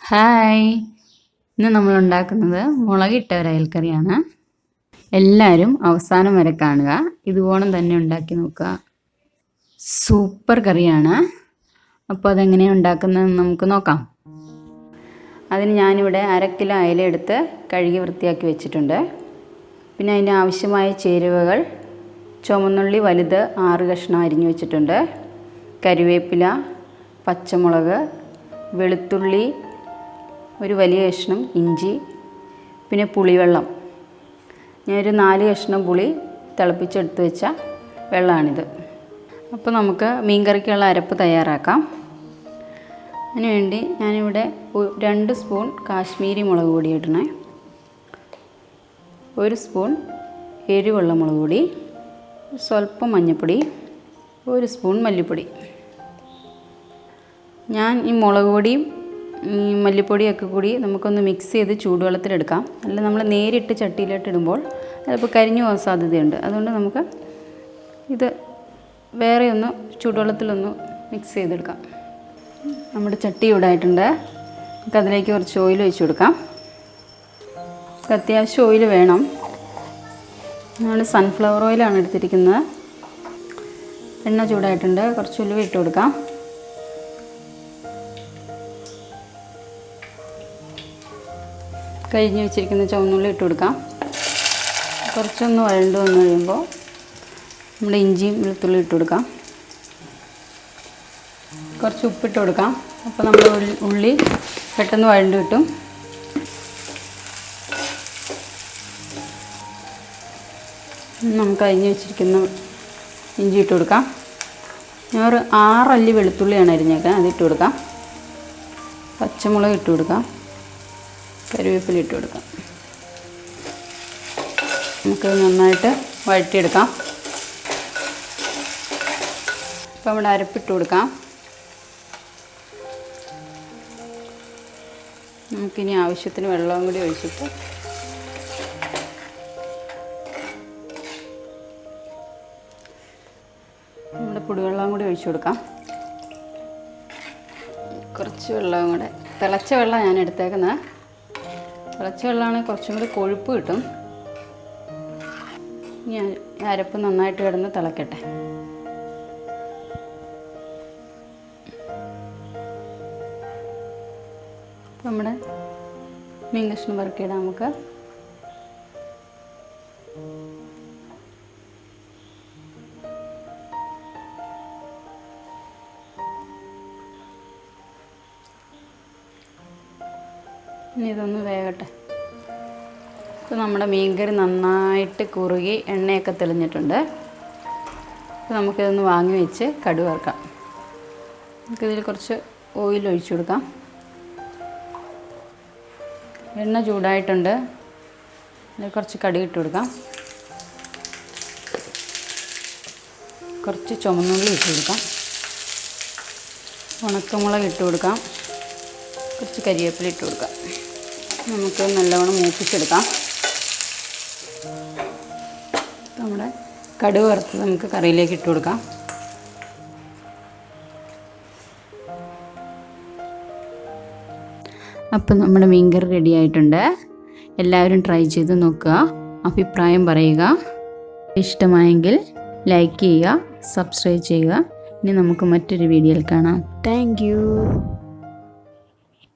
Hi, ഇന്ന് നമ്മൾ ഉണ്ടാക്കുന്നത് മുളകിട്ട ഒരു അയൽക്കറിയാണ്. എല്ലാവരും അവസാനം വരെ കാണുക. ഇതുപോലെ തന്നെ ഉണ്ടാക്കി നോക്കുക. സൂപ്പർ കറിയാണ്. അപ്പോൾ അതെങ്ങനെയാണ് ഉണ്ടാക്കുന്നതെന്ന് നമുക്ക് നോക്കാം. അതിന് ഞാനിവിടെ 1/2 കിലോ അയല എടുത്ത് കഴുകി വൃത്തിയാക്കി വെച്ചിട്ടുണ്ട്. പിന്നെ അതിന് ആവശ്യമായ ചേരുവകൾ: ചുവന്നുള്ളി വലുത് 6 കഷ്ണം അരിഞ്ഞു വെച്ചിട്ടുണ്ട്, കറിവേപ്പില, പച്ചമുളക്, വെളുത്തുള്ളി, ഒരു വലിയ കഷ്ണം ഇഞ്ചി, പിന്നെ പുളിവെള്ളം. ഞാനൊരു 4 കഷ്ണം പുളി തിളപ്പിച്ചെടുത്ത് വെച്ച വെള്ളമാണിത്. അപ്പോൾ നമുക്ക് മീൻ കറിക്കുള്ള അരപ്പ് തയ്യാറാക്കാം. അതിനുവേണ്ടി ഞാനിവിടെ 2 സ്പൂൺ കാശ്മീരി മുളക് പൊടി ഇടണേ, 1 സ്പൂൺ എരിവുള്ള മുളക് പൊടി, സ്വല്പം മഞ്ഞൾപ്പൊടി, 1 സ്പൂൺ മല്ലിപ്പൊടി. ഞാൻ ഈ മുളക് പൊടിയും മല്ലിപ്പൊടിയൊക്കെ കൂടി നമുക്കൊന്ന് മിക്സ് ചെയ്ത് ചൂടുവെള്ളത്തിലെടുക്കാം. അല്ല, നമ്മൾ നേരിട്ട് ചട്ടിയിലോട്ട് ഇടുമ്പോൾ ചിലപ്പോൾ കരിഞ്ഞു പോകാൻ സാധ്യതയുണ്ട്. അതുകൊണ്ട് നമുക്ക് ഇത് വേറെ ഒന്ന് ചൂടുവെള്ളത്തിലൊന്ന് മിക്സ് ചെയ്തെടുക്കാം. നമ്മുടെ ചട്ടി ചൂടായിട്ടുണ്ട്. നമുക്ക് അതിലേക്ക് കുറച്ച് ഓയിൽ ഒഴിച്ച് കൊടുക്കാം. അത്യാവശ്യം ഓയിൽ വേണം. നമ്മൾ സൺഫ്ലവർ ഓയിലാണ് എടുത്തിരിക്കുന്നത്. എണ്ണ ചൂടായിട്ടുണ്ട്. കുറച്ച് ഉലുവ ഇട്ട് കൊടുക്കാം. കഴിഞ്ഞ് വെച്ചിരിക്കുന്ന ചുവന്നുള്ളി ഇട്ട് കൊടുക്കാം. കുറച്ചൊന്ന് വഴണ്ട് വന്ന് കഴിയുമ്പോൾ നമ്മുടെ ഇഞ്ചിയും വെളുത്തുള്ളി ഇട്ട് കൊടുക്കാം. കുറച്ച് ഉപ്പിട്ട് കൊടുക്കാം. അപ്പോൾ നമ്മുടെ ഉള്ളി പെട്ടെന്ന് വഴണ്ട് കിട്ടും. നമുക്ക് അരിഞ്ഞ് വെച്ചിരിക്കുന്ന ഇഞ്ചി ഇട്ട് കൊടുക്കാം. ഞാൻ ഒരു 6 അല്ലി വെളുത്തുള്ളിയാണ് അരിഞ്ഞേക്കാൻ, അതിട്ട് കൊടുക്കാം. പച്ചമുളക് ഇട്ട് കൊടുക്കാം. കറിവേപ്പില ഇട്ട് കൊടുക്കാം. നമുക്ക് നന്നായിട്ട് വഴറ്റിയെടുക്കാം. അപ്പോൾ നമ്മുടെ അരപ്പിട്ട് കൊടുക്കാം. നമുക്കിനി ആവശ്യത്തിന് വെള്ളവും കൂടി ഒഴിച്ചിട്ട് നമ്മുടെ പുളിവെള്ളവും കൂടി ഒഴിച്ചു കൊടുക്കാം. കുറച്ച് വെള്ളവും കൂടെ, തിളച്ച വെള്ളം ഞാൻ എടുത്തേക്കുന്നത്. തിളച്ച വെള്ളമാണെങ്കിൽ കുറച്ചും കൂടി കൊഴുപ്പ് കിട്ടും. ഞാൻ അരപ്പ് നന്നായിട്ട് കിടന്ന് തിളക്കട്ടെ. അപ്പോൾ നമ്മുടെ മീൻ കഷ്ണം വറുക്കിയിടാം നമുക്ക്. ഇനി ഇതൊന്ന് വേകട്ടെ. ഇപ്പോൾ നമ്മുടെ മീൻകറി നന്നായിട്ട് കുറുകി എണ്ണയൊക്കെ തെളിഞ്ഞിട്ടുണ്ട്. അപ്പോൾ നമുക്കിതൊന്ന് വാങ്ങി വെച്ച് കടുക് വറുക്കാം. നമുക്കിതിൽ കുറച്ച് ഓയിൽ ഒഴിച്ചു കൊടുക്കാം. എണ്ണ ചൂടായിട്ടുണ്ട്. അതിൽ കുറച്ച് കടുക് ഇട്ട് കൊടുക്കാം. കുറച്ച് ചുവന്നുള്ളി ഇട്ട് കൊടുക്കാം. ഉണക്കമുളക് ഇട്ട് കൊടുക്കാം. കുറച്ച് കരിവേപ്പില ഇട്ട് കൊടുക്കാം. നമുക്ക് നല്ലവണ്ണം മൂപ്പിച്ചെടുക്കാം. നമ്മുടെ കടുക് വറുത്ത് നമുക്ക് കറിയിലേക്ക് ഇട്ട് കൊടുക്കാം. അപ്പം നമ്മുടെ മീൻകറി റെഡി ആയിട്ടുണ്ട്. എല്ലാവരും ട്രൈ ചെയ്ത് നോക്കുക, അഭിപ്രായം പറയുക. ഇഷ്ടമായെങ്കിൽ ലൈക്ക് ചെയ്യുക, സബ്സ്ക്രൈബ് ചെയ്യുക. ഇനി നമുക്ക് മറ്റൊരു വീഡിയോയിൽ കാണാം. Thank you.